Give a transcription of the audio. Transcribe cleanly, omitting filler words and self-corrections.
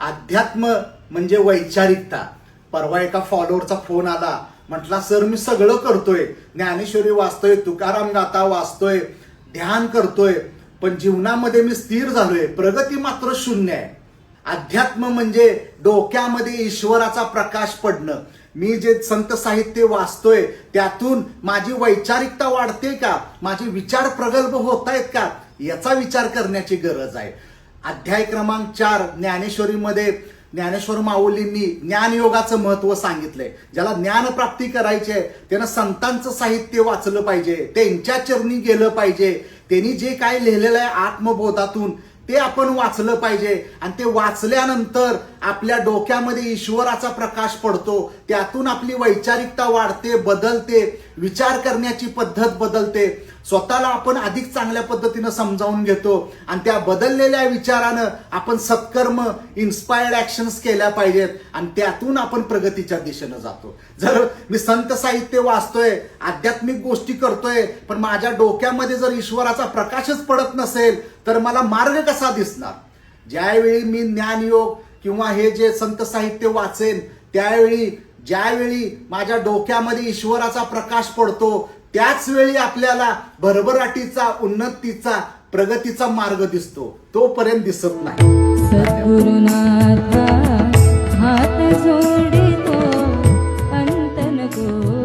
अध्यात्म म्हणजे वैचारिकता. परवा एका फॉलोअरचा फोन आला, म्हटला सर मी सगळं करतोय, ज्ञानेश्वरी वाचतोय, तुकाराम गाथा वाचतोय, ध्यान करतोय, पण जीवनामध्ये मी स्थिर झालोय, प्रगती मात्र शून्य आहे. अध्यात्म म्हणजे डोक्यामध्ये ईश्वराचा प्रकाश पडणं. मी जे संत साहित्य वाचतोय त्यातून माझी वैचारिकता वाढते का, माझे विचार प्रगल्भ होत आहेत का, याचा विचार करण्याची गरज आहे. अध्याय क्रमांक 4 ज्ञानेश्वरीमध्ये ज्ञानेश्वर माऊलींनी ज्ञानयोगाचं महत्व सांगितलंय. ज्याला ज्ञानप्राप्ती करायची आहे त्यानं संतांचं साहित्य वाचलं पाहिजे, त्यांच्या चरणी गेलं पाहिजे, त्यांनी जे काय लिहिलेलं आहे आत्मबोधातून ते आपण वाचलं पाहिजे. आणि ते वाचल्यानंतर आपल्या डोक्यामध्ये ईश्वराचा प्रकाश पडतो, त्यातून आपली वैचारिकता वाढते, बदलते, विचार करण्याची पद्धत बदलते, स्वतःला आपण अधिक चांगल्या पद्धतीनं समजावून घेतो आणि त्या बदललेल्या विचारानं आपण सत्कर्म इन्स्पायर्ड ऍक्शन्स केल्या पाहिजेत आणि त्यातून आपण प्रगतीच्या दिशेनं जातो. जर मी संत साहित्य वाचतोय, आध्यात्मिक गोष्टी करतोय, पण माझ्या डोक्यामध्ये जर ईश्वराचा प्रकाशच पडत नसेल तर मला मार्ग कसा दिसणार? ज्यावेळी मी ज्ञानयोग किंवा हे जे संत साहित्य वाचेन त्यावेळी ज्यावेळी माझ्या डोक्यामध्ये ईश्वराचा प्रकाश पडतो त्याच वेळी आपल्याला भरभराटीचा, उन्नतीचा, प्रगतीचा मार्ग दिसतो. तोपर्यंत दिसत नाही. सद्गुरुनाथा हात जोडितो अंत नको